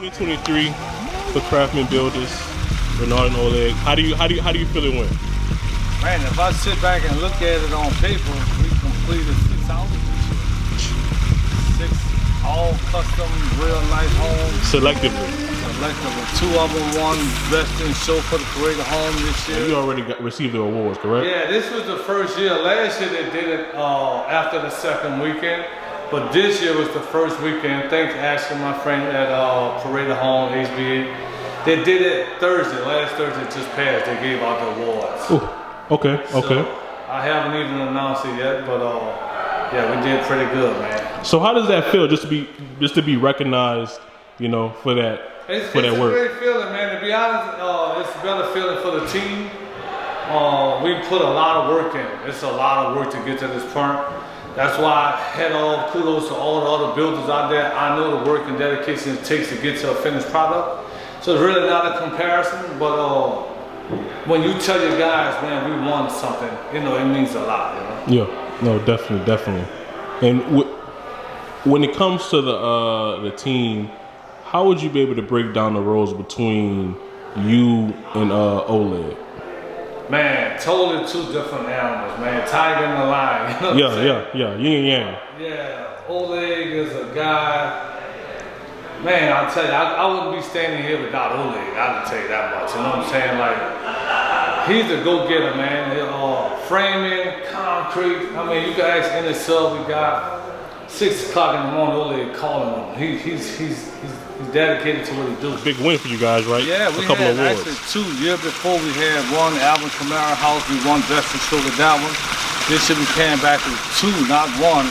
2023 for Craftsman Builders, Bernard and Oleg. How do you feel it went? Man, if I sit back and look at it on paper, we completed 6 houses this year. 6 all custom, real nice homes. Selectively. 2 of them won Best in Show for the Parade of Home this year. You already received the awards, correct? Yeah, this was the first year. Last year they did it after the second weekend, but this year was the first weekend. Thanks to asking my friend at Parade of Home, HBA. They did it Thursday, last Thursday just passed. They gave out the awards. Ooh, okay. So, I haven't even announced it yet, but yeah, we did pretty good, man. So how does that feel, just to be recognized, you know, for that? It's work. a great feeling, man. To be honest, it's a better feeling for the team. We put a lot of work in. It's a lot of work to get to this point. That's why I head off kudos to all the other builders out there. I know the work and dedication it takes to get to a finished product. So it's really not a comparison, but when you tell your guys, man, we won something, you know, it means a lot, you know? Yeah, no, definitely. And when it comes to the team, how would you be able to break down the roles between you and Oleg? Man, totally 2 different animals, man. Tiger and the lion. You know yeah. Yin and yang. Yeah, Oleg is a guy. Man, I'll tell you, I wouldn't be standing here without Oleg. I can tell you that much. You know what I'm saying? Like, he's a go-getter, man. Framing, concrete. I mean, you guys in the sub, we got 6 o'clock in the morning. Oleg calling him. He's dedicated to what he does. Big win for you guys, right? Yeah, we had actually 2 years before. We had one Alvin Kamara house. We won Best in Show with that one. This year we came back with 2, not 1.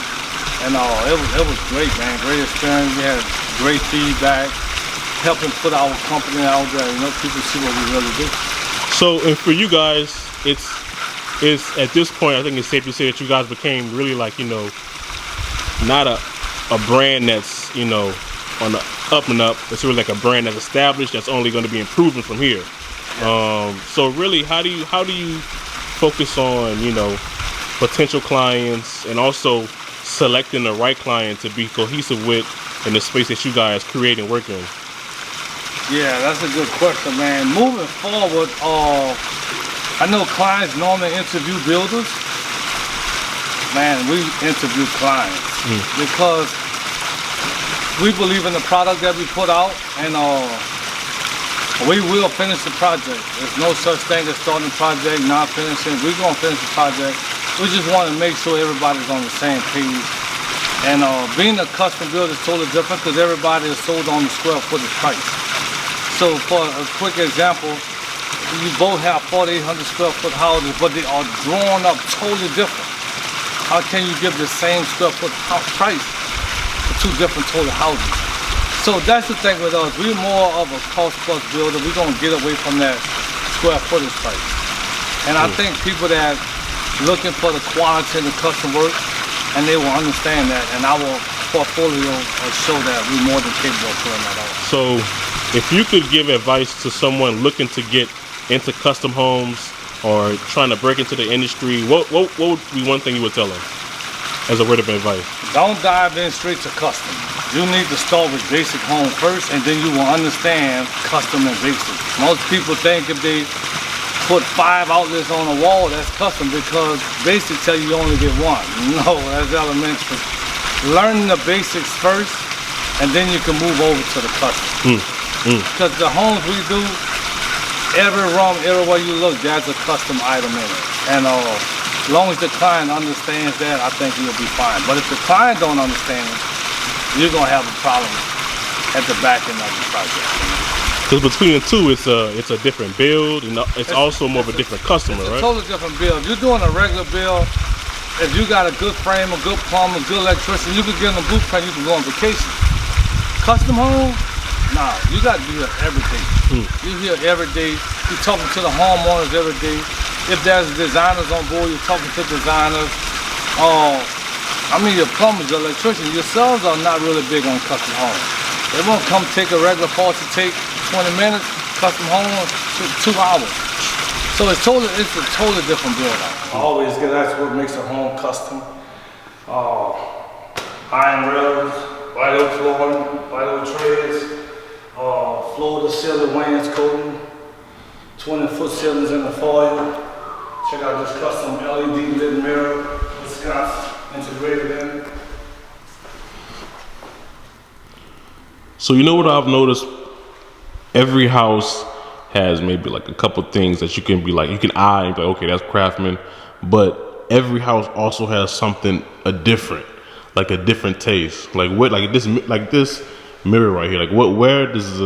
And it was great, man. Great experience. We had great feedback, helping put our company out there. You know, people see what we really do. So, and for you guys, it's at this point, I think it's safe to say that you guys became really, like, you know, not a brand that's, you know, on the up and up. It's really like a brand that's established, that's only going to be improving from here. So really, how do you focus on, you know, potential clients and also selecting the right client to be cohesive with in the space that you guys create and work in? Yeah, that's a good question, man. Moving forward, I know clients normally interview builders. Man, we interview clients because we believe in the product that we put out, and we will finish the project. There's no such thing as starting a project, not finishing. We're going to finish the project. We just want to make sure everybody's on the same page. And being a custom builder is totally different because everybody is sold on the square footage price. So for a quick example, you both have 4,800 square foot houses, but they are drawn up totally different. How can you give the same square foot price for 2 different total houses? So that's the thing with us. We're more of a cost plus builder. We're going to get away from that square footage price. And I think people that looking for the quality and the custom work, and they will understand that, and our portfolio will show that we're more than capable of pulling that off. So if you could give advice to someone looking to get into custom homes or trying to break into the industry, what would be one thing you would tell them as a word of advice? Don't dive in straight to custom. You need to start with basic home first, and then you will understand custom and basic. Most people think if they put 5 outlets on a wall, that's custom, because basic tell you only get 1. No, that's elementary. Learn the basics first, and then you can move over to the custom. Because the homes we do, every room, everywhere you look, there's a custom item in it. And as long as the client understands that, I think you'll be fine. But if the client don't understand it, you're gonna have a problem at the back end of the project. Because between the 2, it's a different build, and it's also more of a different customer, right? It's a totally different build. If you're doing a regular build, if you got a good frame, a good plumber, a good electrician, you can get them a blueprint, you can go on vacation. Custom home, nah, you got to do that every day. You're here every day. You're talking to the homeowners every day. If there's designers on board, you're talking to designers. I mean, your plumbers, your electricians, yourselves are not really big on custom homes. They won't come take a regular part to take 20 minutes, custom home, 2 hours. So it's a totally different build out. I always get asked what makes a home custom. Iron rails, vinyl flooring, vinyl treads, floor-to-ceiling wainscoting, 20-foot ceilings in the foyer. Check out this custom LED lit mirror. It's got integrated in. So you know what I've noticed? Every house has maybe like a couple things that you can be like, you can eye and be like, okay, that's Craftsman. But every house also has something different, like a different taste. Like what, like this mirror right here. Like where does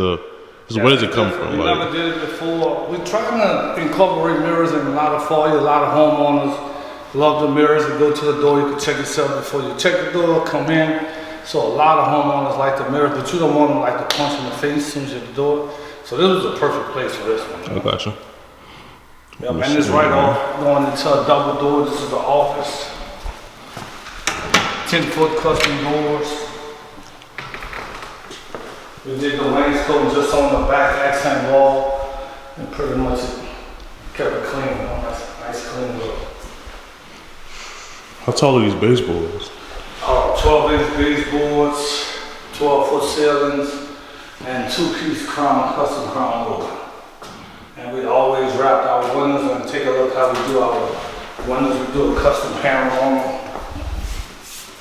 where does it come from? We never did it before. We're trying to incorporate mirrors in a lot of foyer. A lot of homeowners love the mirrors. You go to the door, you can check yourself before you check the door, come in. So a lot of homeowners like the mirrors, but you don't want them like to punch in the face as soon as you hit the door. So this was the perfect place for this one. I gotcha. Yep, and it's right off going into a double door. This is the office. 10-foot custom doors. We did the wainscoting just on the back accent wall, and pretty much kept it clean. Nice clean look. How tall are these baseboards? 12-inch baseboards, 12-foot ceilings, and 2-piece crown, custom crown wood. And we always wrapped our windows, and take a look how we do our windows. We do a custom panel on them.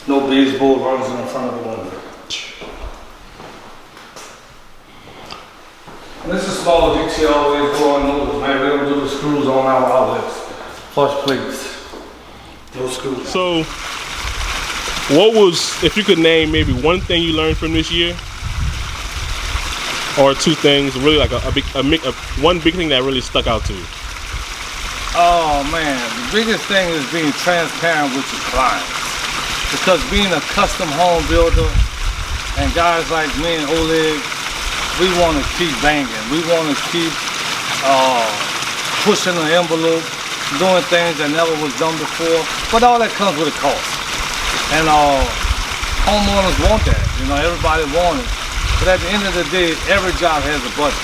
No baseboard runs in the front of the window. And this is small detail always going notice, man. We don't do the screws on our outlets. Flush plates. No screws. So, what was, if you could name maybe one thing you learned from this year? Or two things, really like one big thing that really stuck out to you? Oh man, the biggest thing is being transparent with your clients. Because being a custom home builder, and guys like me and Oleg, we want to keep banging. We want to keep pushing the envelope, doing things that never was done before. But all that comes with a cost. And homeowners want that. You know, everybody wants it. But at the end of the day, every job has a budget.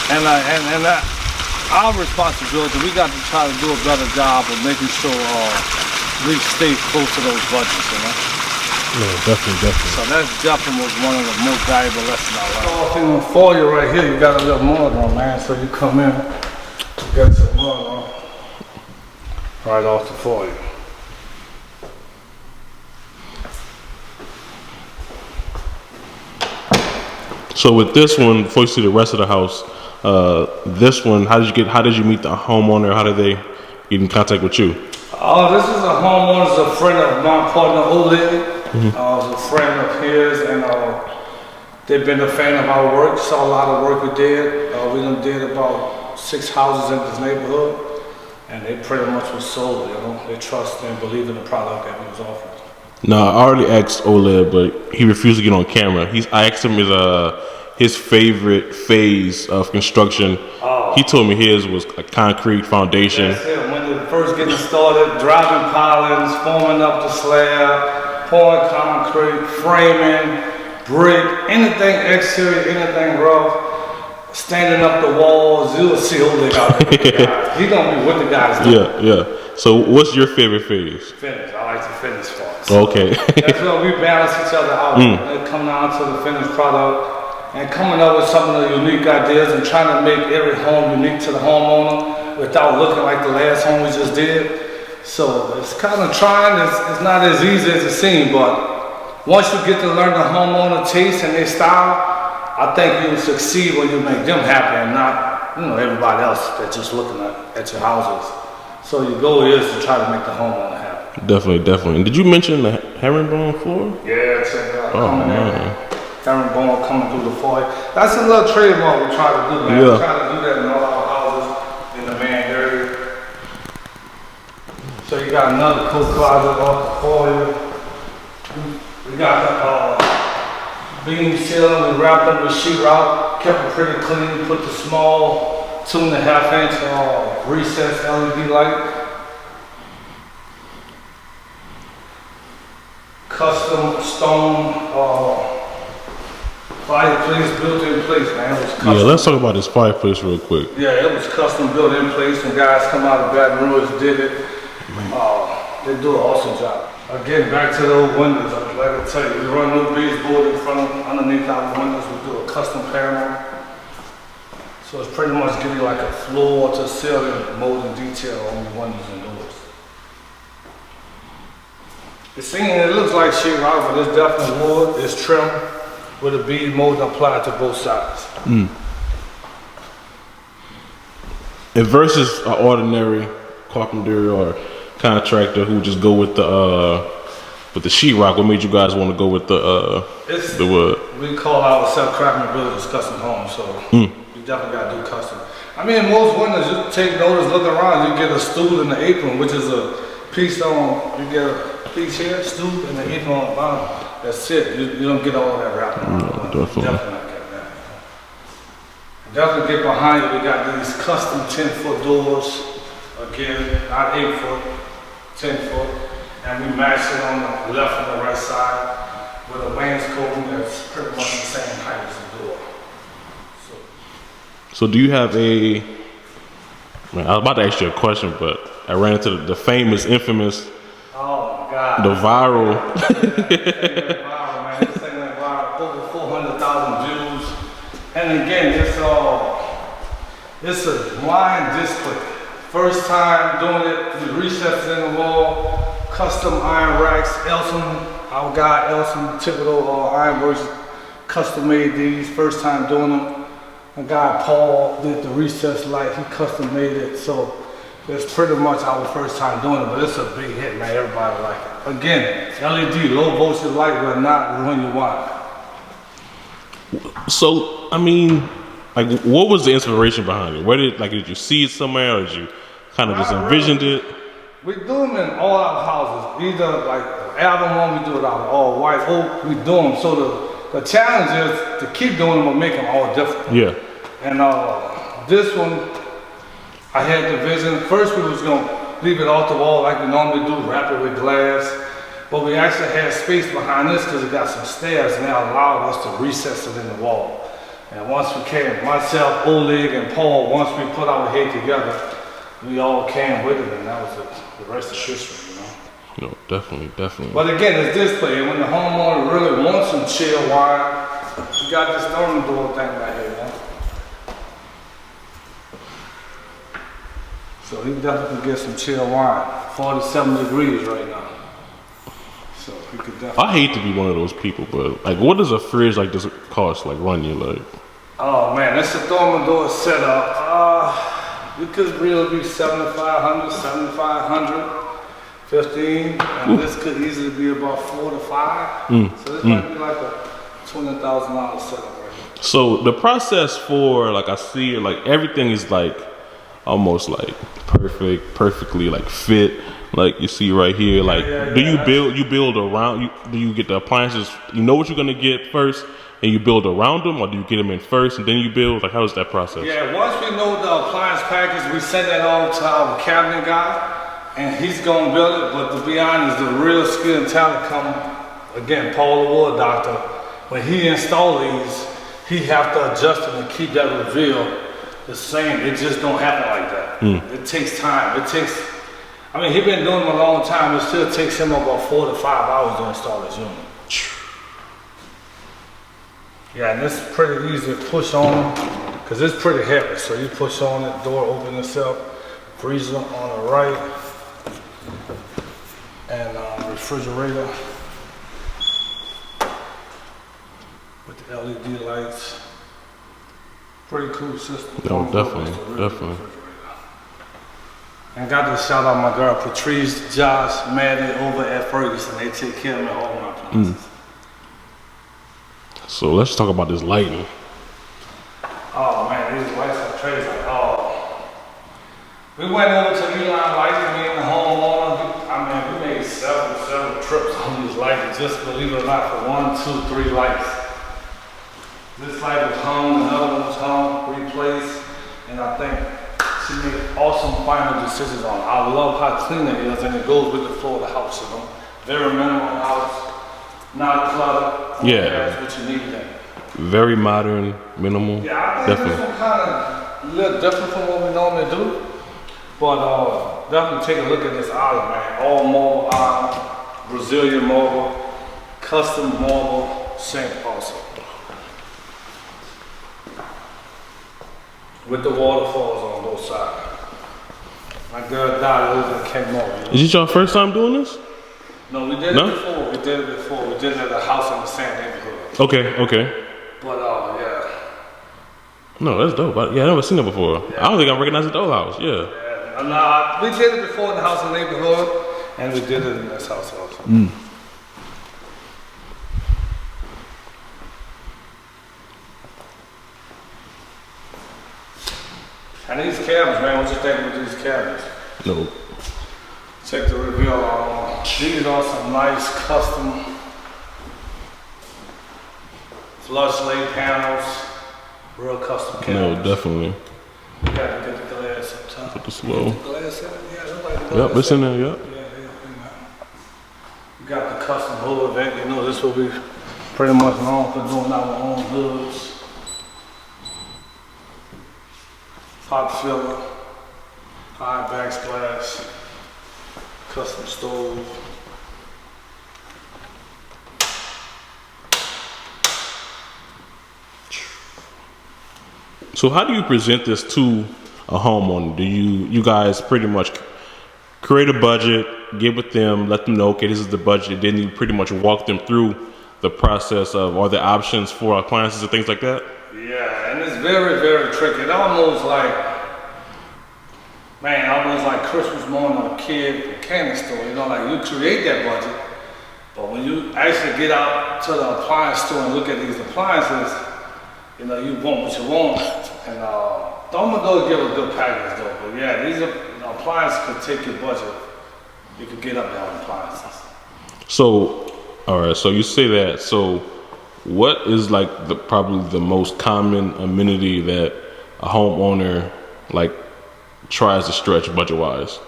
And our responsibility, we got to try to do a better job of making sure we stay close to those budgets, you know? Yeah, definitely. So that definitely was one of the most valuable lessons I learned. In the foyer right here, you got a little mud on, man. So you come in, you got some mud on. Right off the foyer. So with this one, before you see the rest of the house, this one, how did you meet the homeowner? How did they get in contact with you? This is a homeowner, a friend of my partner Oleg. It's a friend of his, and they've been a fan of our work. Saw a lot of work we did. We done did about 6 houses in this neighborhood, and they pretty much was sold. You know, they trust and believe in the product that we was offering. No, I already asked Oleg, but he refused to get on camera. I asked him his favorite phase of construction. He told me his was a concrete foundation. That's it. When it first getting started, driving pilings, forming up the slab, pouring concrete, framing, brick, anything exterior, anything rough, standing up the walls. You'll see Oleg out there with the guys. He gonna be with the guys. Yeah. So what's your favorite phase? Finish. I like the finish part. So okay. That's where we balance each other out. Coming down to the finished product and coming up with some of the unique ideas and trying to make every home unique to the homeowner without looking like the last home we just did. So it's kind of trying. It's not as easy as it seems, but once you get to learn the homeowner taste and their style, I think you'll succeed when you make them happy and not, everybody else that's just looking at your houses. So your goal is to try to make the homeowner happy. Definitely. And did you mention the herringbone floor? Yeah, check it out. Oh, man. Herringbone coming through the foyer. That's a little trademark we try to do, man. Yeah. We try to do that in all our houses in the main area. So you got another cool closet off the foyer. We got the beam ceiling. We wrapped up with sheetrock, kept it pretty clean, put the small 2.5-inch recessed LED light. Custom stone fireplace built in place, man. It was custom. Yeah, let's talk about this fireplace real quick. Yeah, it was custom built in place. Some guys come out of Baton Rouge did it. They do an awesome job. Again, back to the old windows. Like I tell you, we run no baseboard in front of underneath our windows. We do a custom panel. So it's pretty much give you like a floor to ceiling molding detail on the windows and doors. It looks like sheetrock, but it's definitely wood. It's trim with a bead mold applied to both sides. And versus an ordinary carpenter or contractor who just go with the sheetrock, what made you guys want to go with the wood? We call ourselves Craftsman Builders custom homes, so you definitely got to do custom. I mean, most windows, you take notice, look around, you get a stool and an apron, which is a piece on, you get a piece here, stool and an apron on the bottom. That's it. You don't get all of that wrapped around. Definitely. Definitely not get that. Definitely get behind it. We got these custom 10-foot doors. Again, not 8-foot, 10-foot. And we match it on the left and the right side with a wainscoting that's pretty much the same height as the door. So do you have a, man, I was about to ask you a question, but I ran into the famous, infamous, oh my God, the viral. Viral, man. This thing went viral, over 400,000 views. And again, it's a blind display. First time doing it, we recessed it in the wall, custom iron racks. Elson, our guy Elson, typical ironworks, custom made these. First time doing them. A guy Paul did the recess light, he custom made it. So it's pretty much our first time doing it, but it's a big hit, man. Everybody like it. Again, LED, low voltage light will not ruin your wine. So, I mean, like, what was the inspiration behind it? Where did you see it somewhere, or did you kind of just envisioned it? We do them in all our houses. Either like album one, we do it out of all white oak, we do them. So the challenge is to keep doing them but make them all different. Yeah. And this one, I had the vision. First we was gonna leave it off the wall like we normally do, wrap it with glass. But we actually had space behind this because it got some stairs and that allowed us to recess it in the wall. And once we came, myself, Oleg, and Paul, once we put our head together, we all came with it, and that was the rest of history, you know? No, definitely. But again, it's display. When the homeowner really wants some chill wine, you got this thermal door thing right here, man. So he definitely can get some chill wine. 47 degrees right now. So he could definitely. I hate to be one of those people, but like, what does a fridge like this cost? Like, run you like? Oh man, that's the thermal door setup. You could really be 7,500, 7,500, 15, and this could easily be about 4 to 5. So this might be like a $20,000 setup right here. So the process for, like, I see it, like, everything is like almost like perfectly like fit. Like you see right here, like, do you build around, do you get the appliances, you know what you're gonna get first, and you build around them, or do you get them in first and then you build? Like, how is that process? Yeah, once we know the appliance package, we send that over to our cabinet guy, and he's gonna build it. But to be honest, the real skill and talent come, again, Paul the wood doctor. When he install these, he have to adjust them and keep that reveal the same. It just don't happen like that. It takes time. I mean, he's been doing them a long time. It still takes him about 4 to 5 hours to install this unit. Yeah, and this is pretty easy to push on because it's pretty heavy. So you push on it, door open itself, freezer on the right, and refrigerator with the LED lights. Pretty cool system. Oh, definitely. And got to shout out my girl Patrice, Josh, Maddie over at Ferguson. They take care of me all my appliances. So let's talk about this lighting. Oh man, these lights are crazy. We went over to Uline Lighting, me and the homeowner. I mean, we made several trips on these lights. Just believe it or not, for 1, 2, 3 lights. This light was hung, another one was hung, replaced, and I think she made awesome final decisions on it. I love how clean it is, and it goes with the floor of the house, you know. Very minimal house. Not cluttered. Yeah. That's what you need then. Very modern, minimal. Yeah, I think this one kind of a little different from what we normally do. But definitely take a look at this island, man. All marble island, Brazilian marble, custom marble sink also. with the waterfalls on both sides. My girl died over in Kenmore. Is this your first time doing this? No, we did it before. We did it before. We did it at a house in the same neighborhood. Okay. But yeah. No, that's dope. Yeah, I've never seen that before. Yeah. I don't think I recognize the doll house. Yeah. No, we did it before in the house in the neighborhood, and we did it in this house also. And these cabinets, man, what you think with these cabinets? No. Check the reveal on. These are some nice custom flush laid panels, real custom cabinets. No, definitely. You gotta get the glass up top. Put the slow. The glass in it? Yeah, look like the Yep, it's in there, yep. Yeah. You got the custom hood vent. You know, this will be pretty much known for doing our own hoods. Pot filler, high backsplash, custom stove. So how do you present this to a homeowner? Do you guys pretty much create a budget, get with them, let them know, okay, this is the budget, then you pretty much walk them through the process of all the options for appliances and things like that? Yeah, and it's very, very tricky. It almost like Christmas morning on a kid candy store. You know, like you create that budget, but when you actually get out to the appliance store and look at these appliances, you know, you want what you want. And don't go give a good package though. But yeah, these appliances could take your budget. You could get up there on appliances. So, all right. So you say that. So, what is like probably the most common amenity that a homeowner like tries to stretch budget wise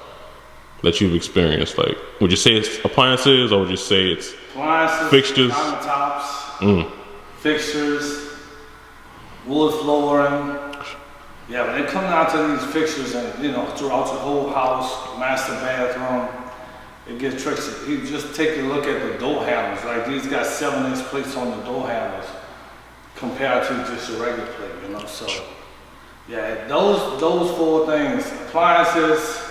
that you've experienced? Like, would you say it's appliances, or would you say it's appliances, fixtures, countertops, fixtures, wood flooring? Yeah, when they come down to these fixtures and, you know, throughout the whole house, master bathroom, it gets tricky. You just take a look at the door handles. Like these got 7-inch plates on the door handles compared to just a regular plate, you know. So yeah, those four things: appliances,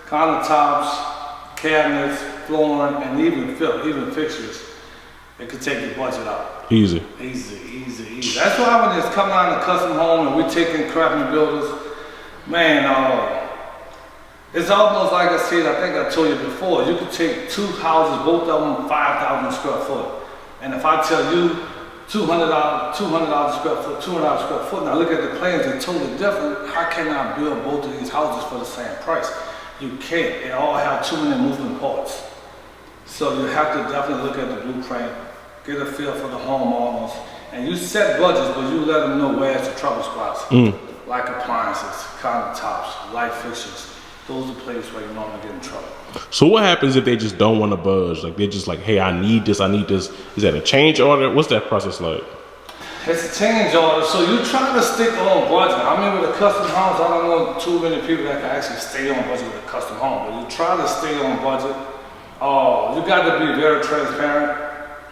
countertops, cabinets, flooring, and even fixtures. It could take your budget out. Easy. That's why when it's coming out of custom home and we're taking Craftsman Builders, man, it's almost like I said, I think I told you before, you could take two houses, both of them 5,000 square foot. And if I tell you $200 square foot, $200 square foot, now look at the plans, they're totally different. How can I build both of these houses for the same price? You can't. They all have too many moving parts. So you have to definitely look at the blueprint, get a feel for the homeowners, and you set budgets, but you let them know where's the trouble spots, like appliances, countertops, light fixtures. Those are the places where you normally get in trouble. So what happens if they just don't want to budge? Like they're just like, hey, I need this. Is that a change order? What's that process like? It's a change order, so you try to stick on budget. I mean, with a custom homes, I don't know too many people that can actually stay on budget with a custom home, but you try to stay on budget. You got to be very transparent,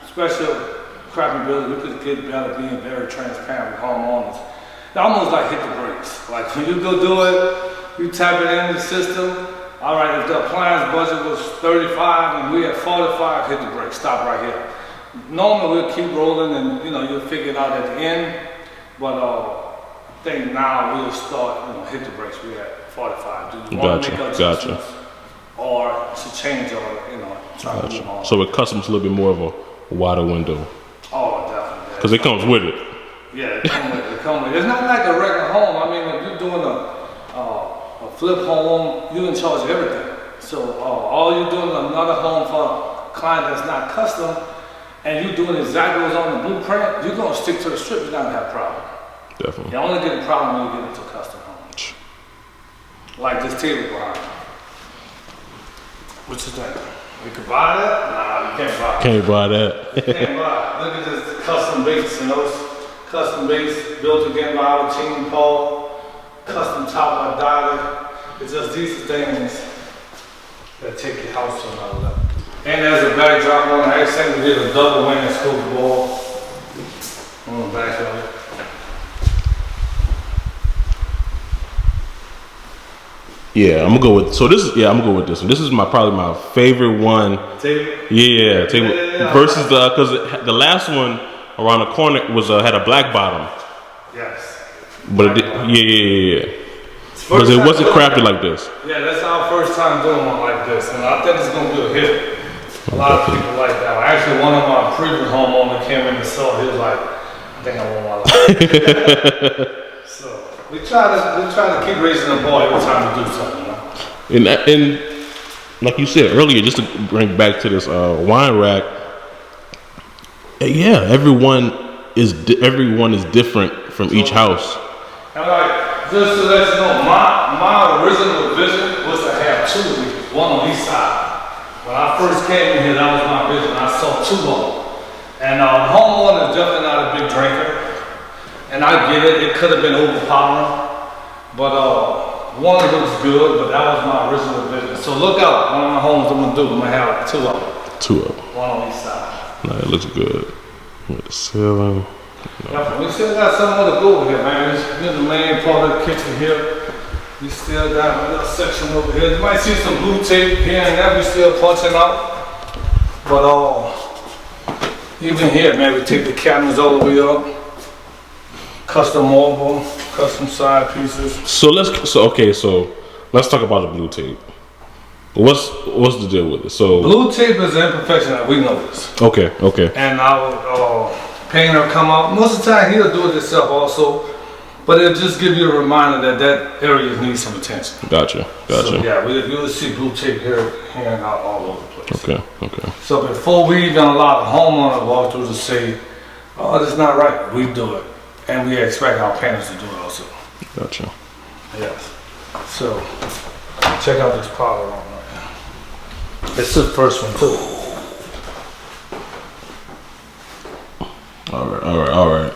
especially Craftsman Builders. We could get better being very transparent with homeowners. They almost like hit the brakes. Like when you go do it, you type it in the system. All right, if the appliance budget was 35 and we at 45, hit the brakes, stop right here. Normally we'll keep rolling and, you know, you'll figure it out at the end. But I think now we'll start, hit the brakes. We're at 45. Do you want to make adjustments? Or it's a change order, try to move on. So with custom, it's a little bit more of a wider window. Oh, definitely. Because it comes with it. Yeah, it comes with it. It's not like a regular home. I mean, if you're doing a flip home, you're in charge of everything. So all you're doing is another home for a client that's not custom, and you're doing exactly what's on the blueprint, you're going to stick to the strip, you're not going to have a problem. Definitely. You only get a problem when you get into a custom home. Like this table behind me. What you think? We could buy that? Nah, you can't buy it. Can't buy that. You can't buy it. Look at this custom base, custom base built again by our team, Paul. Custom top by Dolly. It's just these things that take your house to another level. And there's a backdrop on the accent. We did a double wing and scoop ball on the back of it. Yeah, I'm gonna go with. So this is. Yeah, I'm gonna go with this one. This is probably my favorite one. Table? Yeah, table versus because the last one around the corner was had a black bottom. Yes. But yeah. Because it wasn't crafted like this. Yeah, that's our first time doing one like this, and I think it's gonna be a hit. A lot of people like that. Actually, one of my previous homeowners came in and saw. He was like, "I think I want my life." So we try to keep raising the bar every time we do something. You know? And like you said earlier, just to bring back to this wine rack. Yeah, everyone is different from each house. And like, just to let you know, my original vision was to have two of these, one on each side. When I first came in here, that was my vision. I saw two of them. And the homeowner is definitely not a big drinker. And I get it, it could have been overpowering. But one looks good, but that was my original vision. So look out, one of my homes I'm gonna do, I'm gonna have two of them. Two of them. One on each side. No, it looks good. With the ceiling. Yeah, we still got some more to go over here, man. This is the main part of the kitchen here. We still got a little section over here. You might see some blue tape here and there. We still punching out. But even here, man, we take the cabinets all the way up. Custom marble, custom side pieces. So let's talk about the blue tape. What's the deal with it? So blue tape is an imperfection that we notice. Okay. And our painter come out. Most of the time he'll do it himself also, but it'll just give you a reminder that area needs some attention. Gotcha. So, yeah, you'll see blue tape here and out all over the place. Okay. So before we even allow the homeowner to walk through to say, "Oh, that's not right," we do it, and we expect our painters to do it also. Gotcha. Yes. So check out this powder on right now. It's the first one too. All right.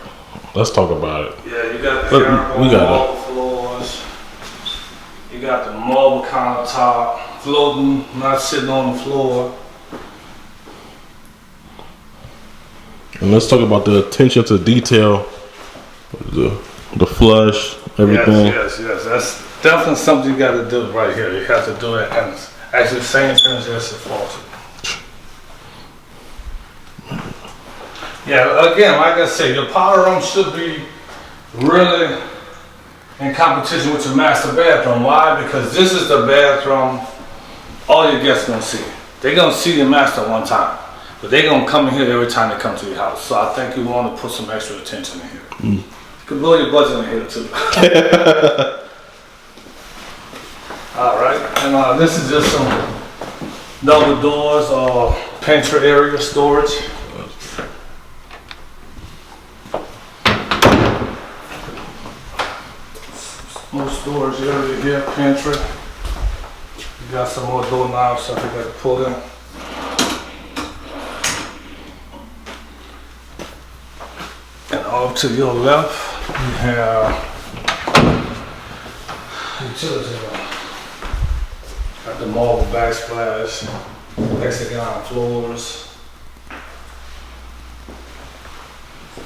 Let's talk about it. Yeah, you got the marble floors. You got the marble countertop, floating, not sitting on the floor. And let's talk about the attention to detail, the flush, everything. Yes. That's definitely something you got to do right here. You have to do it, and it's actually the same thing as the faucet. Yeah, again, like I say, your powder room should be really in competition with your master bathroom. Why? Because this is the bathroom all your guests gonna see. They're gonna see your master one time, but they're gonna come in here every time they come to your house. So I think you want to put some extra attention in here. You can blow your budget in here too. All right, and this is just some double doors or pantry area storage. More storage area here, pantry. You got some more doorknobs, stuff you got to pull in. And off to your left, you have utility room. Got the marble backsplash, hexagon floors.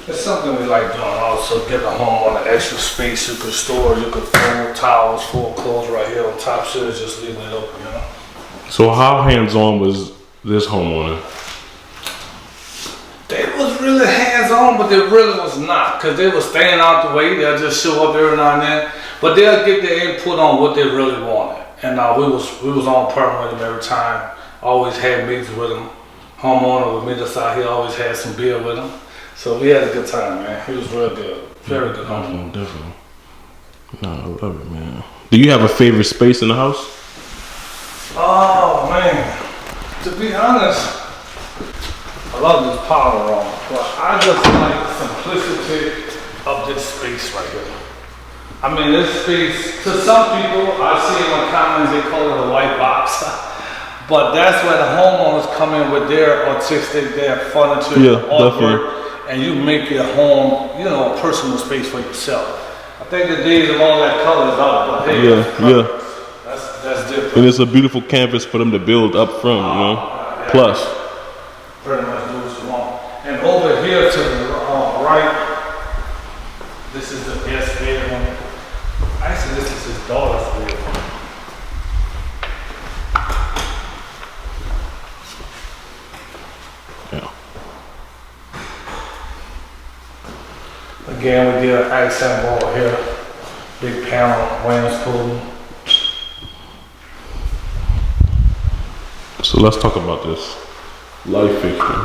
It's something we like doing also, get the home on an extra space you could store. You could fold towels, fold clothes right here on top, so it's just leaving it open, you know? So how hands-on was this homeowner? They was really hands-on, but they really was not, because they was staying out the way. They'll just show up every now and then, but they'll get their input on what they really wanted. And we was on point with them every time. Always had meetings with them. Homeowner would meet us out here, always had some beer with them. So we had a good time, man. He was real good. Very good homeowner. Definitely. No, I love it, man. Do you have a favorite space in the house? Oh, man. To be honest, I love this powder room, but I just like the simplicity of this space right here. I mean, this space, to some people, I see in the comments, they call it a white box. But that's where the homeowners come in with their artistic, their furniture, artwork, and you make your home, you know, a personal space for yourself. I think the days of all that color is out, but hey, that's different. And it's a beautiful canvas for them to build up from, you know, plus. Pretty much do what you want. And over here to the right, this is the guest bedroom. Actually, this is his daughter's bedroom. Again, we did an accent wall here. Big panel, wainscoting. So let's talk about this light fixture.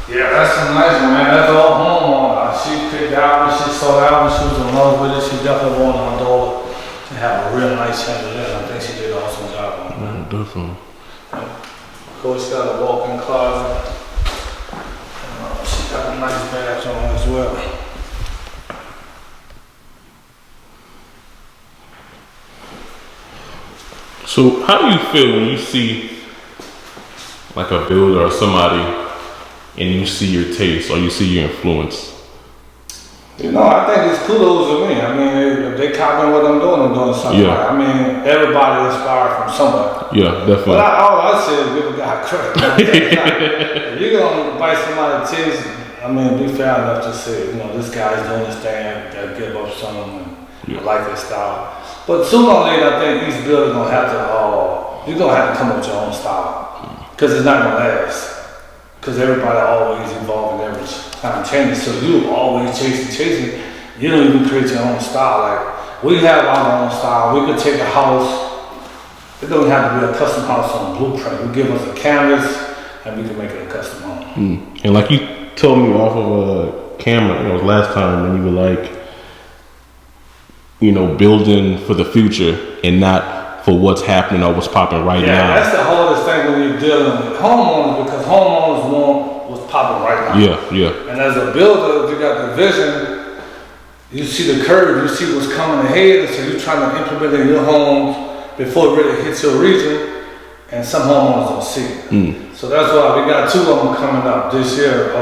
Yeah, that's a nice one, man. That's all homeowner. She picked out when she saw that one. She was in love with it. She definitely wanted her daughter to have a real nice chandelier. I think she did an awesome job on it. Yeah, definitely. Of course, she got a walk-in closet. She got a nice bathroom as well. So how do you feel when you see like a builder or somebody and you see your taste or you see your influence? You know, I think it's kudos to me. I mean, if they copying what I'm doing something. Yeah. Right. I mean, everybody inspired from somewhere. Yeah, definitely. But all I say is give a guy credit. If you're gonna bite somebody's taste, I mean, be fair enough to say, you know, this guy's doing this thing, that give up something, and I like their style. But sooner or later, I think each builder gonna have to, you're gonna have to come up with your own style. Because it's not gonna last. Because everybody always evolving every time changing. So you always chasing. You don't even create your own style. Like, we have our own style. We could take a house. It doesn't have to be a custom house on blueprint. You give us a canvas and we can make it a custom home. And like you told me off of a camera, it was last time when you were like, you know, building for the future and not for what's happening or what's popping right now. Yeah, that's the hardest thing when you're dealing with homeowners, because homeowners want what's popping right now. Yeah. And as a builder, if you got the vision, you see the curve, you see what's coming ahead, and so you're trying to implement it in your homes before it really hits your region, and some homeowners don't see it. So that's why we got 2 of them coming up this year.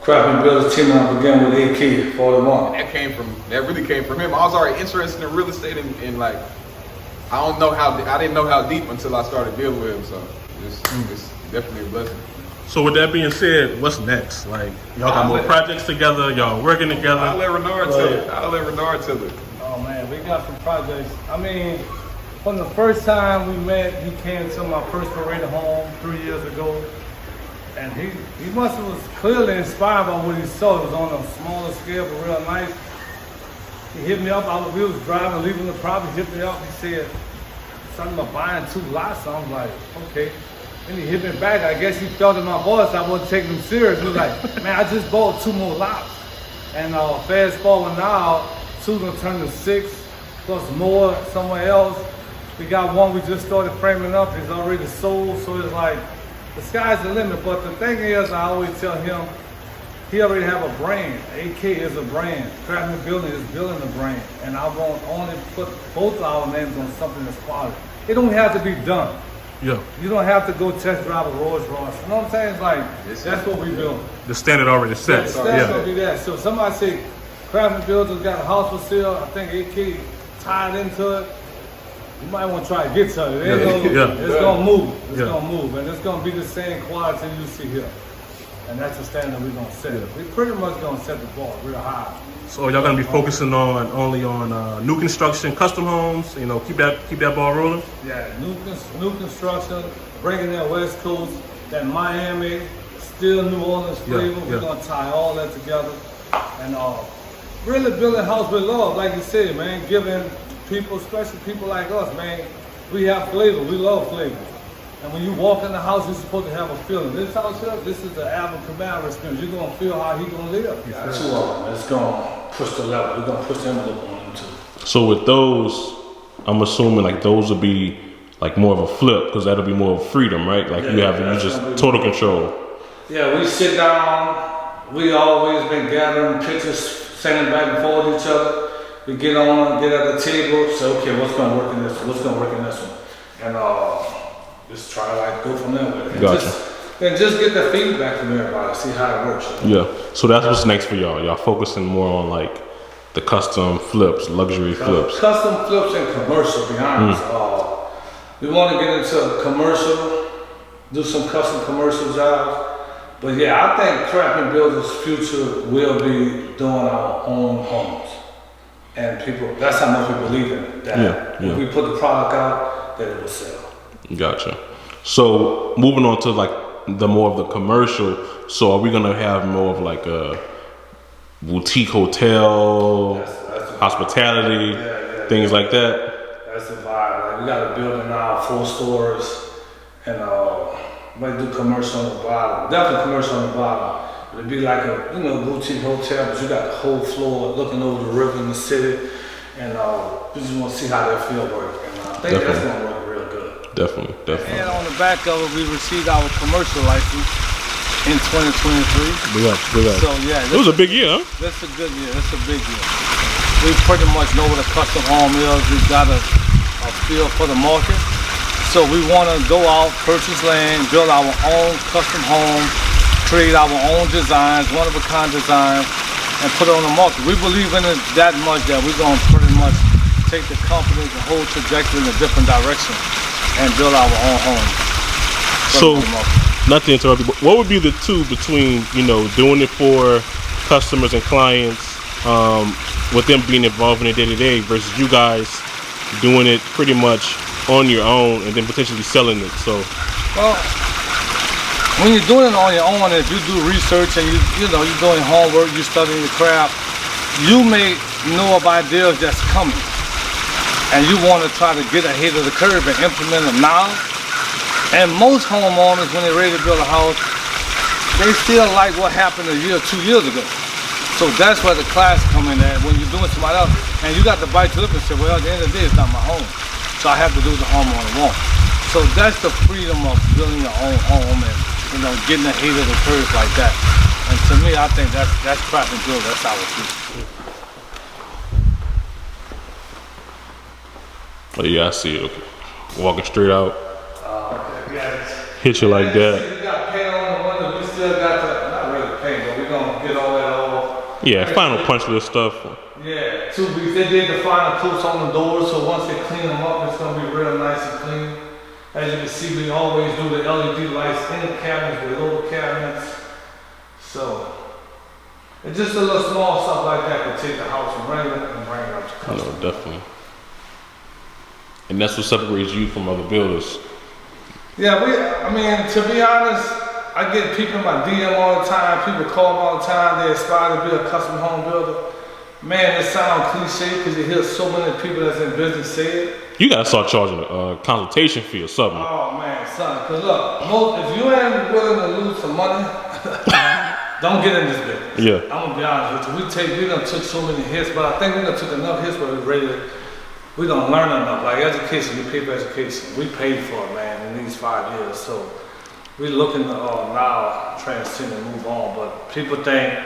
Craftsman Builders teaming up again with AK 41. That really came from him. I was already interested in real estate and like, I didn't know how deep until I started dealing with him. So it's definitely a blessing. So with that being said, what's next? Like, y'all got more projects together, y'all working together? I'll let Renard tell it. Oh man, we got some projects. I mean, from the first time we met, he came to my first paraded home 3 years ago. And he must have was clearly inspired by what he saw. It was on a smaller scale, but real nice. He hit me up. We was driving, leaving the property. He hit me up. He said something about buying 2 lots. So I'm like, okay. Then he hit me back. I guess he felt in my voice I wasn't taking him serious. He was like, man, I just bought 2 more lots. And fast forward now, 2 gonna turn to 6, plus more somewhere else. We got 1 we just started framing up. It's already sold, so it's like, the sky's the limit. But the thing is, I always tell him, he already have a brand. AK is a brand. Craftsman Builders is building a brand. And I won't only put both our names on something that's quality. It don't have to be done. Yeah. You don't have to go test drive a Rolls Royce. You know what I'm saying? It's like, that's what we building. The standard already set. That's gonna be that. So if somebody say, Craftsman Builders got a house for sale, I think AK tied into it, you might want to try to get to it. It's gonna move. It's gonna move. And it's gonna be the same quality you see here. And that's the standard we're gonna set. We pretty much gonna set the bar real high. So y'all gonna be focusing only on new construction, custom homes. You know, keep that ball rolling. Yeah, new construction, bringing that West Coast, that Miami, still New Orleans flavor. We're gonna tie all that together, and really building a house with love, like you said, man. Giving people, especially people like us, man, we have flavor. We love flavor. And when you walk in the house, you're supposed to have a feeling. This house here, this is the Alvin Kamara experience. You're going to feel how he's going to live. Yeah, 2 of them. It's going to push the level. We're going to push the envelope on them too. So with those, I'm assuming like those will be like more of a flip, because that'll be more of freedom, right? Like you just total control. Yeah, we sit down. We always been gathering pictures, sending back and forth with each other. We get on, get at the table, say, okay, what's going to work in this one? What's going to work in this one? And just try to like go from there with it. Gotcha. And just get the feedback from everybody, see how it works. Yeah. So that's what's next for y'all. Y'all focusing more on like the custom flips, luxury flips. Custom flips and commercial, to be honest. We want to get into commercial, do some custom commercial jobs. But yeah, I think Craftsman Builders' future will be doing our own homes. And people, that's how much we believe in it. That if we put the product out, that it will sell. Gotcha. So moving on to like the more of the commercial. So are we gonna have more of like boutique hotel, That's the hospitality, things like that. That's the vibe. Like we got a building now, 4 stores, and might do commercial on the bottom. Definitely commercial on the bottom. But it'd be like a boutique hotel, but you got the whole floor looking over the river in the city, and we just want to see how that feel work. And I think that's gonna work real good. Definitely. And on the back of it, we received our commercial license in 2023. Big up. So yeah, It was a big year, huh? That's a good year. That's a big year. We pretty much know what a custom home is. We've got a feel for the market. So we want to go out, purchase land, build our own custom home, create our own designs, one-of-a-kind designs, and put it on the market. We believe in it that much that we're going to pretty much take the company, the whole trajectory in a different direction and build our own home. So, not to interrupt you, but what would be the two between, doing it for customers and clients, with them being involved in it day-to-day versus you guys doing it pretty much on your own and then potentially selling it? So, well, when you're doing it on your own, if you do research and you're doing homework, you're studying the craft, you may know of ideas that's coming, and you want to try to get ahead of the curve and implement them now. And most homeowners, when they're ready to build a house, they still like what happened a year or 2 years ago. So that's where the class come in at, when you're doing somebody else, and you got to bite your lip and say, well, at the end of the day, it's not my home. So I have to do what the homeowner wants. So that's the freedom of building your own home and, getting ahead of the curve like that. And to me, I think that's Craftman Builders. That's our future. oh yeah, I see it. Walking straight out, Yeah, hit you like that. We got paint on the window. We still got not really paint, but we're going to get all that off. Yeah, final punch list stuff. Yeah, 2 weeks. They did the final coats on the doors, so once they clean them up, it's going to be real nice and clean. As you can see, we always do the LED lights in the cabinets, below the cabinets. So, it's just a little small stuff like that can take the house from regular and bring it up to custom. No, definitely. And that's what separates you from other builders. Yeah, to be honest, I get people in my DM all the time, people call me all the time, they aspire to be a custom home builder. Man, it sounds cliche because you hear so many people that's in business say it. You gotta start charging a consultation fee or something. Oh man, son, because look, if you ain't willing to lose some money, don't get in this business. Yeah. I'm gonna be honest with you. We done took so many hits, but I think we done took enough hits where we don't learn enough. Like education, you pay for education. We paid for it, man, in these 5 years. So we're looking to now transcend and move on. But people think,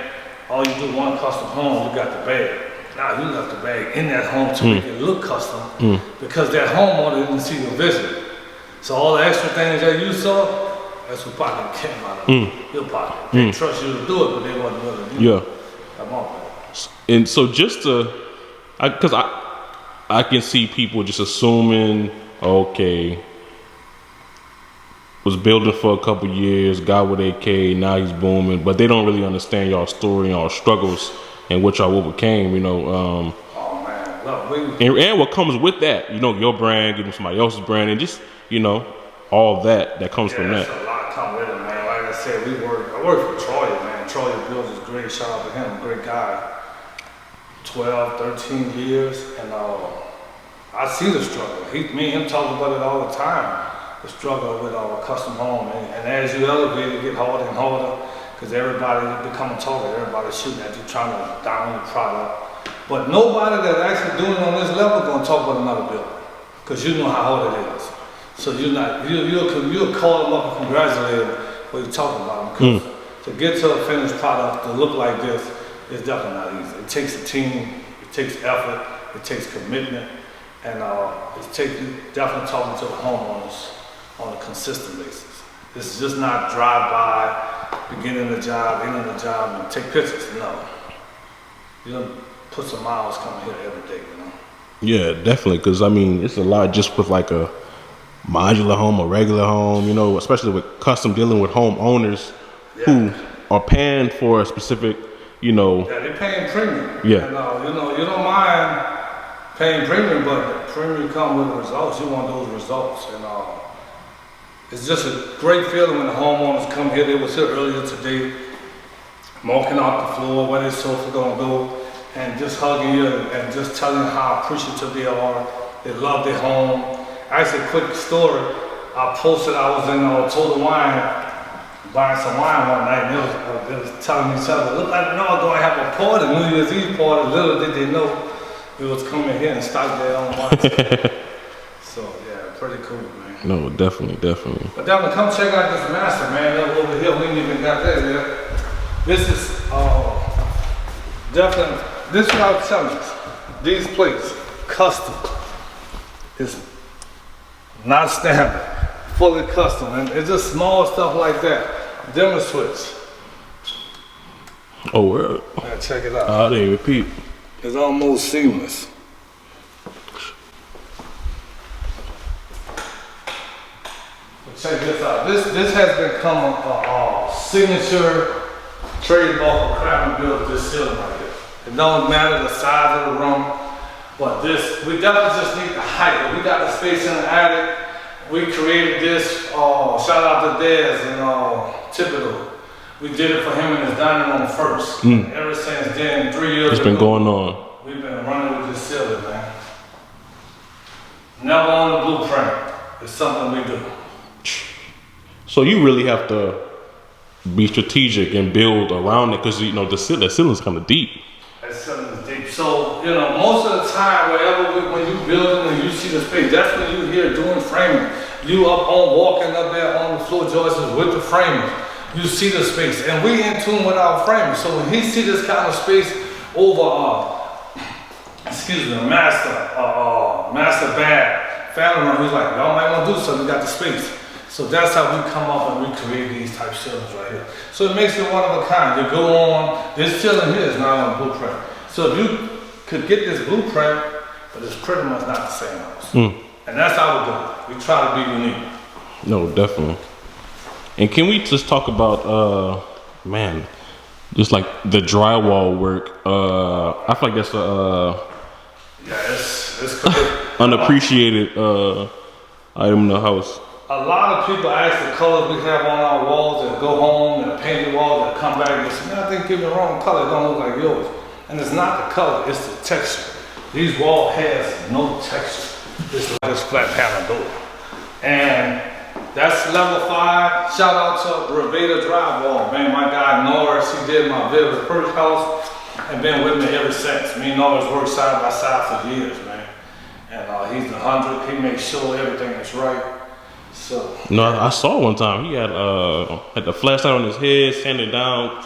oh, you do one custom home, you got the bag. Nah, you left the bag in that home to make it look custom because that homeowner didn't see your visit. So all the extra things that you saw, that's what pocket came out of your pocket. They trust you to do it, but they wasn't willing to. Come on, man. And so just because I can see people just assuming, okay, was building for a couple years, got with AK, now he's booming, but they don't really understand y'all story and y'all struggles and what y'all overcame, Oh man, look, and what comes with that, your brand, getting somebody else's brand, and just, all that comes from that. There's a lot come with it, man. Like I said, I work for Troy, man. Troy Builds is great. Shout out to him, great guy. 12, 13 years, and I see the struggle. Me and him talk about it all the time. The struggle with our custom home, and as you elevate, it get harder and harder because everybody become a target. Everybody's shooting at you, trying to down your product. But nobody that's actually doing it on this level gonna talk about another building because you know how hard it is. So you'll call them up and congratulate them when you're talking about them because to get to a finished product to look like this is definitely not easy. It takes a team, it takes effort, it takes commitment, and it takes definitely talking to the homeowners on a consistent basis. This is just not drive by, beginning the job, ending the job, and take pictures. No. You don't put some miles coming here every day, Yeah, definitely, because it's a lot just with like a modular home, a regular home, especially with custom dealing with homeowners who are paying for a specific, Yeah, they're paying premium. Yeah. And, you don't mind paying premium, but the premium comes with the results. You want those results, and it's just a great feeling when the homeowners come here. They was here earlier today. marking out the floor, where their sofa gonna go, and just hugging you and just telling you how appreciative they are. They love their home. Actually, quick story. I posted, I was in Total Wine, buying some wine one night, and they was telling each other, look like no, going to have a party, New Year's Eve party. Little did they know it was coming here and start their own wine. So yeah, pretty cool, man. No, definitely. But definitely come check out this master, man. Over here, we ain't even got that yet. This is definitely, this is what I was telling you. These plates, custom. It's not standard, fully custom. And it's just small stuff like that. Dimmer switch. Oh, word. Yeah, check it out. I didn't repeat. It's almost seamless. But check this out. This has become a signature trademark of Craftsman Builders, this ceiling right here. It don't matter the size of the room, but this, we definitely just need the height. We got the space in the attic. We created this, shout out to Dez and Typical. We did it for him in his dining room first. Ever since then, 3 years It's been going on. we've been running with this ceiling, man. Never on the blueprint. It's something we do. So you really have to be strategic and build around it because the ceiling's kind of deep. That ceiling is deep. So, most of the time, when you building and you see the space, that's when you here doing framing. You walking up there on the floor joists with the framing. You see the space, and we in tune with our framing. So when he see this kind of space over, master bad family room, he's like, y'all might want to do something. We got the space. So that's how we come up and we create these type ceilings right here. So it makes it one of a kind. You go on, this ceiling here is not on blueprint. So if you could get this blueprint, but it's pretty much not the same house. And that's how we do it. We try to be unique. No, definitely. And can we just talk about, just like the drywall work? I feel like that's it's unappreciated item in the house. A lot of people ask the colors we have on our walls that go home, that paint the walls, that come back and say, man, I think give me the wrong color, it don't look like yours. And it's not the color, it's the texture. These walls has no texture. It's like this flat panel door. And that's level 5. Shout out to Reveda Drywall, man. My guy Norris, he did my very first house and been with me ever since. Me and Norris worked side by side for years, man. And he's the 100. He makes sure everything is right. So no, I saw one time he had the flashlight on his head, sanding down,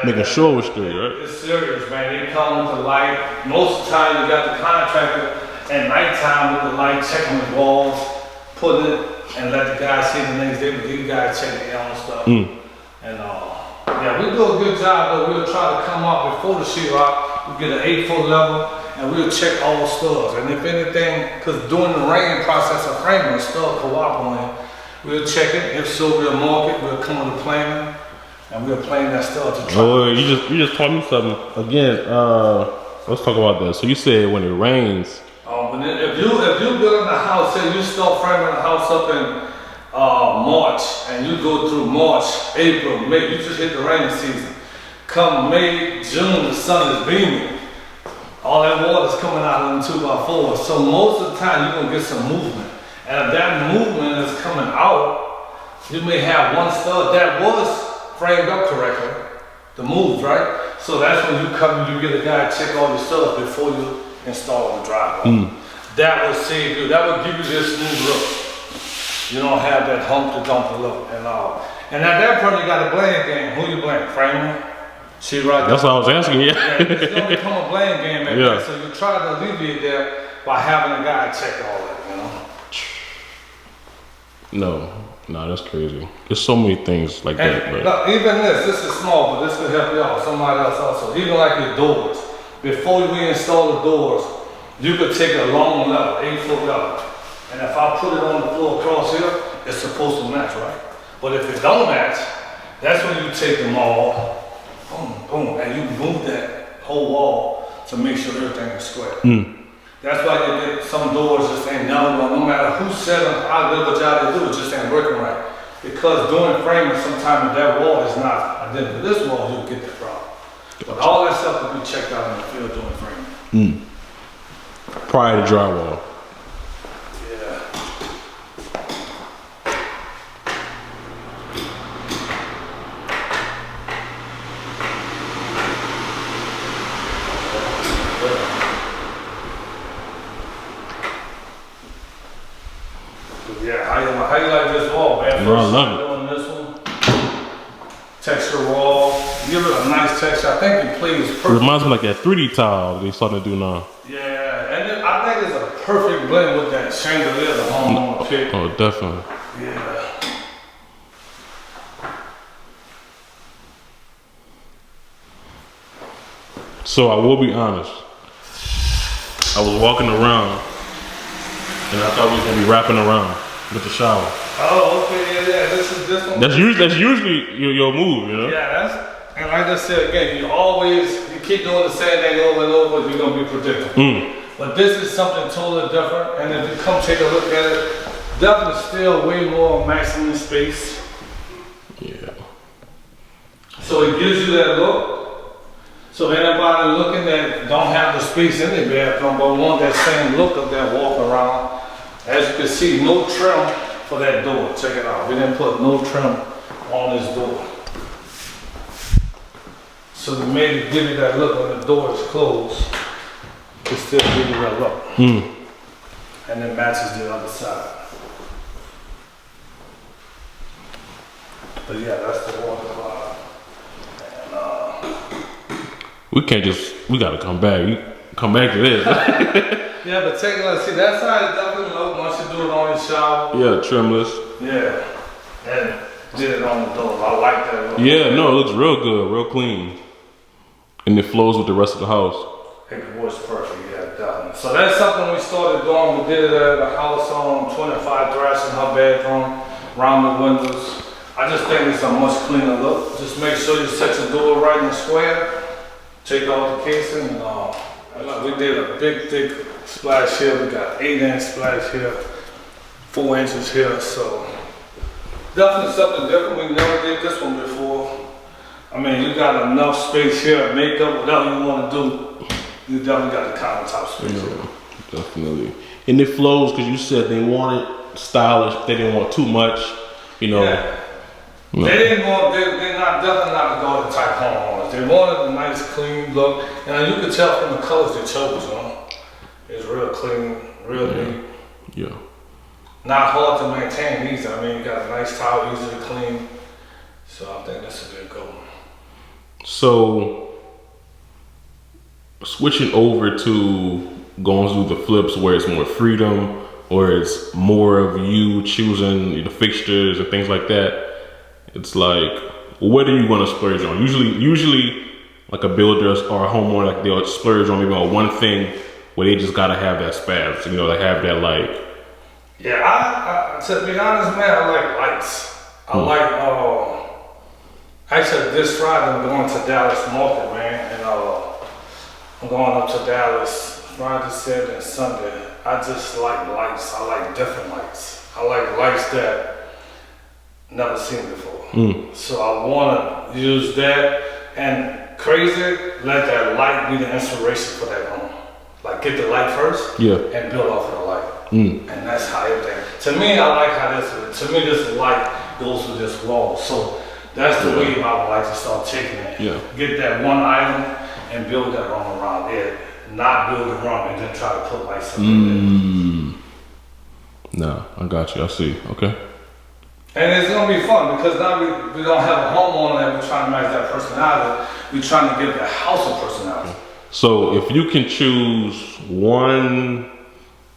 making sure it was straight, right? It's serious, man. They come with the light. Most of the time, you got the contractor at nighttime with the light checking the walls, put it, and let the guys see the next day. But these guys check their own stuff. And we do a good job, but we'll try to come up before the sheetrock. We get an 8-foot level, and we'll check all studs. And if anything, because during the rain process of framing, the stud cooperating, we'll check it. If so, we'll mark it. We'll come with a plan, and we'll plan that stud to try. Oh, you just taught me something again. Let's talk about that. So you said when it rains. If you building a house, say you start framing a house up in March, and you go through March, April, May, you just hit the rainy season. Come May, June, the sun is beaming. All that water is coming out of them 2x4. So most of the time you're gonna get some movement. And if that movement is coming out, you may have one stud that was framed up correctly, the move, right? So that's when you come and you get a guy to check all your studs before you install the drywall. That will save you, that will give you this smooth look. You don't have that hump to dump look and all. And at that point you got a blame game. Who you blame? Framer? Sheetrock? That's what I was asking, It's gonna become a blame game at that. So you try to alleviate that by having a guy check all that, No, that's crazy. There's so many things like that. But look, even this is small, but this could help y'all, somebody else also. Even like your doors. Before we install the doors, you could take a long level, 8-foot level. And if I put it on the floor across here, it's supposed to match, right? But if it don't match, that's when you take them all, boom, boom, and you move that whole wall to make sure everything is square. That's why you get some doors just ain't never going, no matter who said them, how good of a job they do, it just ain't working right. Because doing framing, sometimes if that wall is not identical to this wall, you'll get that problem. But all that stuff can be checked out in the field doing framing. Prior to drywall. Yeah. Yeah, how you like this wall, man? No, I love it. Doing this one. Texture wall. Give it a nice texture. I think the plate is It perfect. reminds me like that 3D tile they starting to do now. Yeah, and then I think it's a perfect blend with that chandelier the homeowner picked. Oh, definitely. Yeah. So I will be honest. I was walking around and I thought we was gonna be wrapping around with the shower. Oh, okay, yeah. This one. That's usually your move, you know? Yeah, and like I said again, you keep doing the same thing over and over, you're gonna be predictable. But this is something totally different, and if you come take a look at it, definitely still way more maximum space. Yeah. So it gives you that look. So anybody looking that don't have the space in their bathroom but want that same look of that walk around, as you can see, no trim for that door. Check it out. We didn't put no trim on this door. So to maybe give you that look when the door is closed, it still give you that look. And then matches the other side. But yeah, that's the water closet. We gotta come back. Come back to this. Yeah, but take a look. See, that side is definitely low once you do it on your shower. Yeah, trimless. Yeah. And did it on the door. I like that look. Yeah, no, it looks real good, real clean. And it flows with the rest of the house. It works perfect, yeah, definitely. So that's something we started doing. We did it at the house on 25 Thrash in her bedroom, around the windows. I just think it's a much cleaner look. Just make sure you set your door right and square. Take off the casing and we did a big, thick splash here. We got 8-inch splash here, 4 inches here. So definitely something different. We never did this one before. I mean, you got enough space here, makeup, whatever you want to do. You definitely got the countertop space here. Definitely. And it flows because you said they wanted stylish, they didn't want too much, you know. Yeah. No. They didn't want, they're definitely not the garden type homeowners. They wanted a nice, clean look. And you could tell from the colors they chose, you know. It's real clean, real neat. Yeah. Not hard to maintain either. I mean, you got a nice tile, easy to clean. So I think this would be a good one. So, switching over to going through the flips where it's more freedom, or it's more of you choosing the fixtures and things like that. It's like, what do you want to splurge on? Usually, like a builder or a homeowner, like they'll splurge on maybe on one thing where they just gotta have that spaz. You know, they have that like. Yeah, I to be honest, man, I like lights. I like. Actually, this Friday I'm going to Dallas Market, man, and I'm going up to Dallas Friday, Saturday, and Sunday. I just like lights. I like different lights. I like lights that never seen before. So I want to use that and crazy. Let that light be the inspiration for that room. Like get the light first, and build off of the light. And that's how everything. To me, I like how this. To me, this light goes with this wall. So. That's the way I would like to start taking it. Yeah. Get that one item and build that room around it. Not build a room and then try to put lights in there. No, I got you. I see. Okay. And it's gonna be fun because now we don't have a homeowner that we're trying to match that personality. We're trying to give the house a personality. So if you can choose one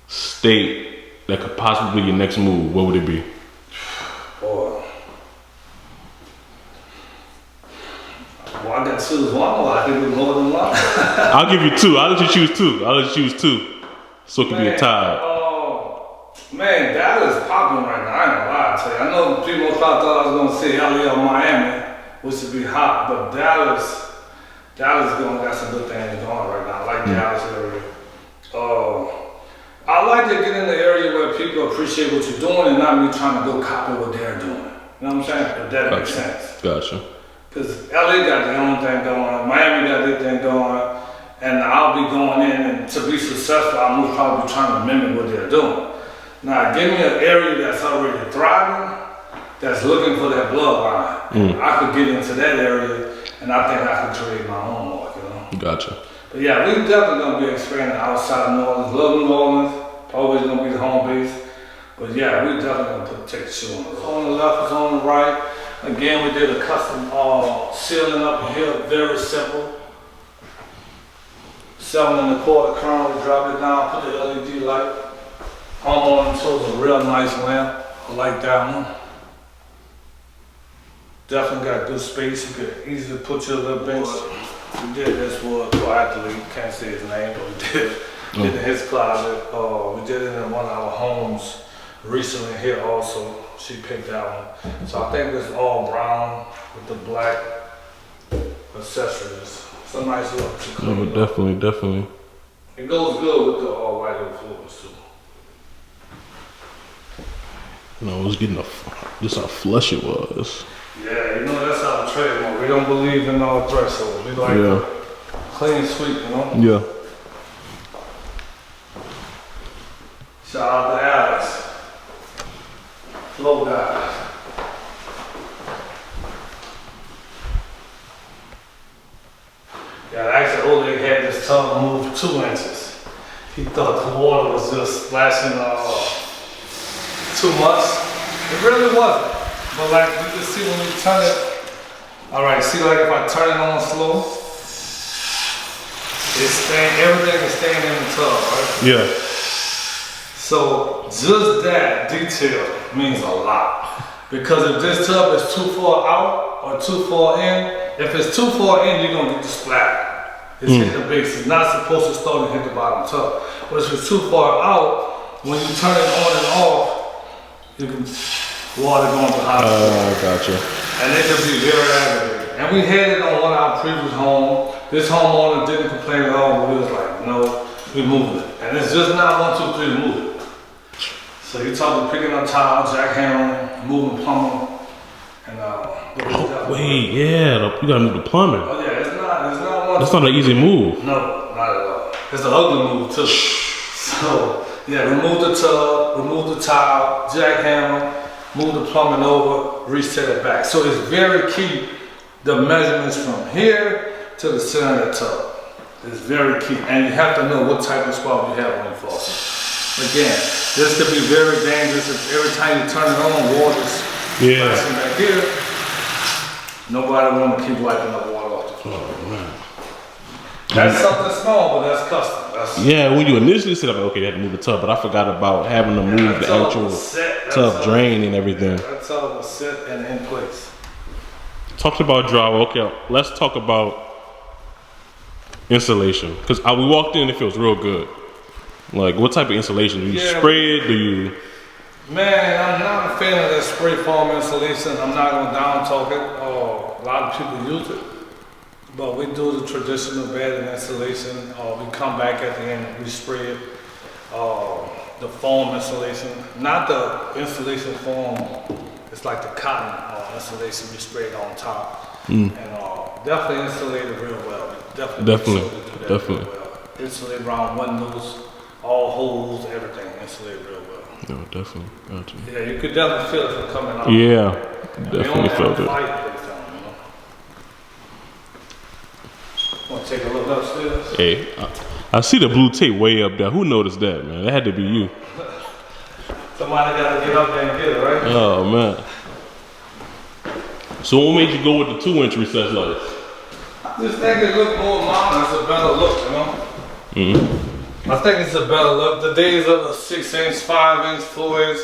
state that could possibly be your next move, what would it be? Well, I got to choose one, or I think we're more than one. I'll give you two. I'll let you choose two. So it could be a tie. Man, Dallas is popping right now. I ain't gonna lie to you. I know people thought I was gonna say LA or Miami, which would be hot, but Dallas got some good things going right now. I like Dallas area. I like to get in the area where people appreciate what you're doing and not me trying to go copy what they're doing. You know what I'm saying? If that makes sense. Gotcha. Because LA got their own thing going, Miami got their thing going, and I'll be going in, and to be successful, I'm probably trying to mimic what they're doing. Now, give me an area that's already thriving, that's looking for that bloodline. I could get into that area, and I think I could create my own market, you know? Gotcha. But yeah, we definitely gonna be expanding outside of New Orleans. Love New Orleans, always gonna be the home base. But yeah, we definitely gonna put take the shoe on the road. It's on the left, it's on the right. Again, we did a custom ceiling up here, very simple. 7 1/4 crown, we drop it down, put the LED light. Homeowner chose a real nice lamp. I like that one. Definitely got good space. You could easily put your little bench. We did this wood for athlete, can't say his name, but we did it in his closet. We did it in one of our homes recently here also. She picked that one. So I think it's all brown with the black accessories. It's a nice look. No, definitely. It goes good with the all white floors too. You know, I was getting just how flush it was. Yeah, you know, that's our trademark. We don't believe in no threshold. We like clean sweep, you know? Yeah. Shout out to Alex. Flow guys. Yeah, actually, Oleg had this tub moved 2 inches. He thought the water was just splashing too much. It really wasn't. But like you can see when we turn it, all right, see like if I turn it on slow, everything is staying in the tub, right? Yeah. So just that detail means a lot. Because if this tub is too far out or too far in, if it's too far in, you're gonna get the splat. It's hitting the base. It's not supposed to start and hit the bottom tub. But if it's too far out, when you turn it on and off, you can water going behind the Gotcha. and it can be very aggravating. And we had it on one of our previous homes. This homeowner didn't complain at all, but we was like, no, we moving it. And it's just not 1, 2, 3 to move it. So you're talking picking up tile, jackhammering, moving plumbing, and Wait, yeah, you gotta move the plumbing. Oh yeah, it's not one. That's not an easy move. No, not at all. It's an ugly move too. So yeah, remove the tub, remove the tile, jackhammer, move the plumbing over, reset it back. So it's very key, the measurements from here to the center of the tub. It's very key. And you have to know what type of spot you have on your faucet. Again, this could be very dangerous if every time you turn it on, water's flashing back here. Nobody want to keep wiping up water off the floor. Oh, man. That's something small, but that's custom. Yeah, when you initially said, okay, you had to move the tub, but I forgot about having to move the actual tub drain and everything. That's all was set and in place. Talked about drywall. Okay, let's talk about insulation. Because we walked in, it feels real good. Like, what type of insulation? Do you spray it? Do you? Man, I'm not a fan of that spray foam insulation. I'm not gonna down talk it. A lot of people use it. But we do the traditional bedding insulation. We come back at the end and we spray it. The foam insulation, not the insulation foam. It's like the cotton insulation we spray it on top. And definitely insulated real well. Definitely. Real well. Insulated around windows, all holes, everything insulated real well. No, definitely. Gotcha. Yeah, you could definitely feel it from coming out. Yeah, definitely felt it. Want to take a look upstairs? Hey, I see the blue tape way up there. Who noticed that, man? That had to be you. Somebody got to get up there and get it, right? Oh, man. So what made you go with the 2-inch recessed lights? I just think it looked more modern. It's a better look, you know? I think it's a better look. The days of the 6-inch, 5-inch, 4-inch,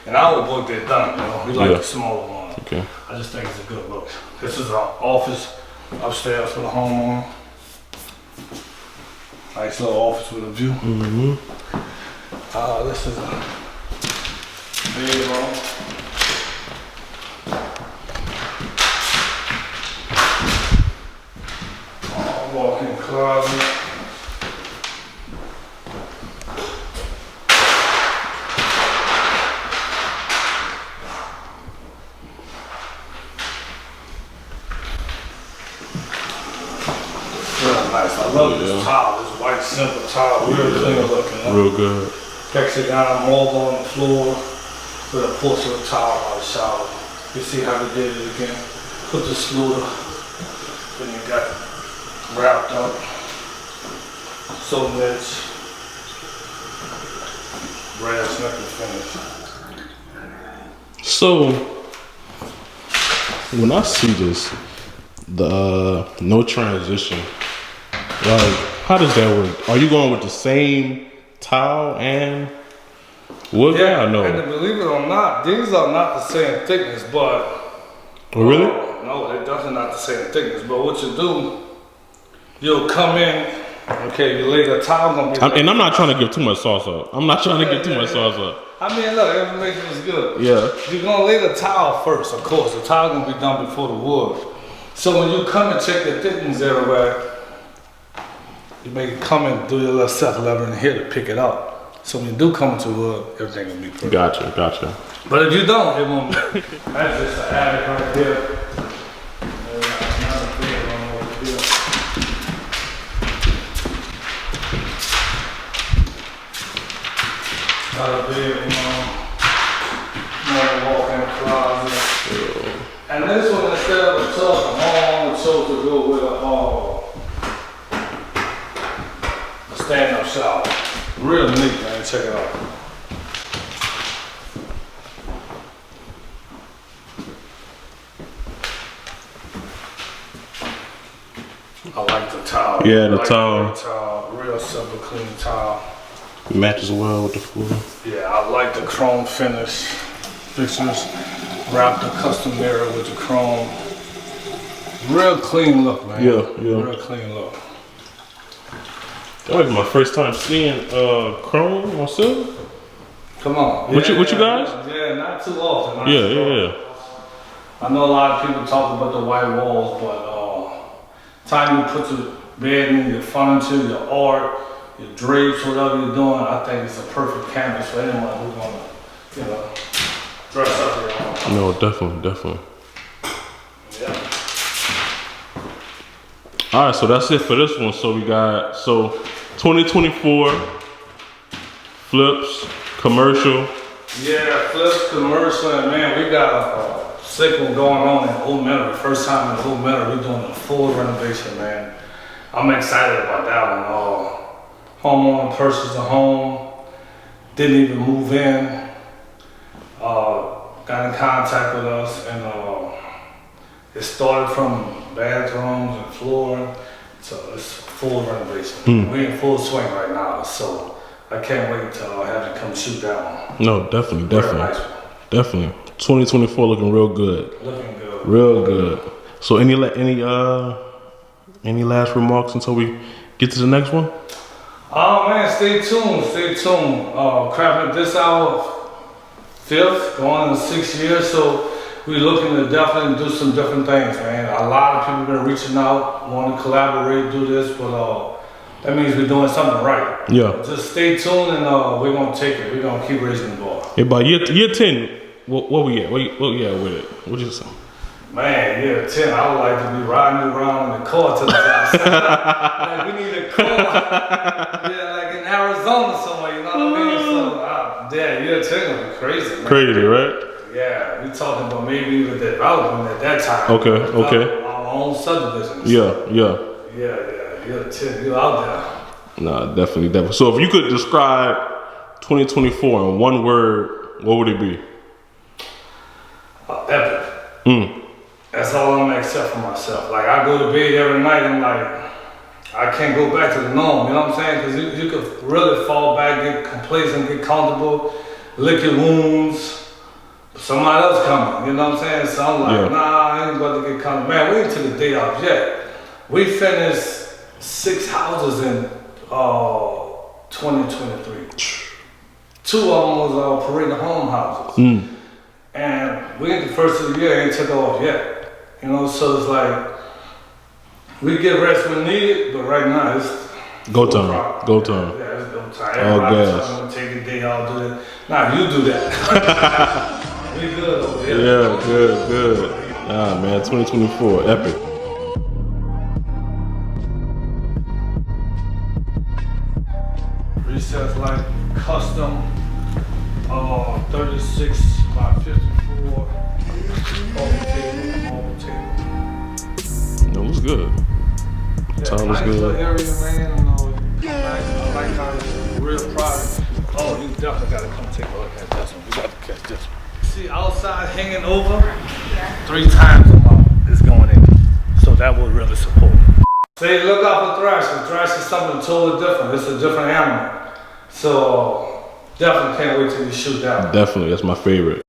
and I would book that done, you know? We like the smaller one. Okay. I just think it's a good look. This is our office upstairs for the homeowner. Nice little office with a view. This is a bedroom. Walk-in closet. simple tile, real clean looking. Huh? Real good. Hexagon marble on the floor with a porcelain tile by the shower. You see how they did it again. Put the sluter, then you got wrapped up. So much brass knuckle finish. So when I see this, the no transition, like how does that work? Are you going with the same tile and wood? Yeah, I know. and believe it or not, these are not the same thickness, but Oh, really? no, they're definitely not the same thickness. But what you do, you'll come in. Okay, you lay the tile gonna be. And I'm not trying to give too much sauce up. I'm not trying to give too much sauce up. I mean, look, information is good. Yeah. You're gonna lay the tile first, of course. The tile gonna be done before the wood. So when you come and check the thickness everywhere, you may come and do your little set lever in here to pick it up. So when you do come to wood, everything will be perfect. Gotcha. But if you don't, it won't be. That's just an attic right here. Another bedroom over here. Another bedroom. Another walk-in closet. And this one, instead of a tub, the home chose to go with a stand-up shower. Real neat, man. Check it out. I like the tile. Yeah, the I like tile. Real simple, clean tile. Matches well with the floor. Yeah, I like the chrome finish fixtures. Wrapped the custom mirror with the chrome. Real clean look, man. Yeah. Real clean look. That was my first time seeing chrome on silver. Come on. What you guys? Yeah, not too often. Yeah. I know a lot of people talk about the white walls, but time you put your bed in, your furniture, your art, your drapes, whatever you're doing, I think it's a perfect canvas for anyone who's gonna, dress up their home. No, definitely. Yeah. All right, so that's it for this one. So we got 2024 flips, commercial. Yeah, flips, commercial, and man, we got a sick one going on in Old Meadow. The first time in Old Meadow, we're doing a full renovation, man. I'm excited about that one. Homeowner purchased a home, didn't even move in, got in contact with us, and it started from bathrooms and flooring, so it's full renovation. We're in full swing right now, so I can't wait to have to come shoot that one. No, definitely. Nice one. Definitely. 2024 looking real good. Looking good. Real good. So any last remarks until we get to the next one? Oh man, stay tuned. Craftman, this our 5th, going into 6 years, so we're looking to definitely do some different things, man. A lot of people been reaching out, want to collaborate, do this, but that means we're doing something right. Yeah. Just stay tuned, and we're gonna take it. We're gonna keep raising the bar. Yeah, by year 10, what we at? What we at with it? What you say? Man, year 10, I would like to be riding around in the car to the house. Like we need a car. Yeah, like in Arizona somewhere, you know what I mean? So, year 10 would be crazy, man. Crazy, right? Yeah, we talking about maybe even development at that time. Okay. Our own subdivisions. Yeah. Yeah, year 10, you out there. Nah, definitely. So if you could describe 2024 in one word, what would it be? Epic. That's all I'm gonna accept for myself. Like I go to bed every night and like, I can't go back to the norm, you know what I'm saying? Because you could really fall back, get complacent, get comfortable, lick your wounds. Somebody else coming, you know what I'm saying? So I'm like, nah, I ain't about to get comfortable. Man, we ain't took the day off yet. We finished 6 houses in 2023. 2 of them was Parade Home houses. And we ain't the first of the year, ain't took off yet. You know, so it's like, we get rest when needed, but right now it's Go time. Yeah, it's go time. Everybody's trying to take a day off, do that. Nah, you do that. We good over here. Yeah, good. Ah, man, 2024, epic. He says like custom 36 by 54 marble table. No, it was good. Tile was nice good. little area, man. I like how it's real private. Oh, you definitely gotta come take a look at this one. You got to catch this one. See outside hanging over? 3 times a month is going in. So that will really support. Say, look out for thrash. The thrash is something totally different. It's a different animal. So definitely can't wait till you shoot that one. Definitely, that's my favorite.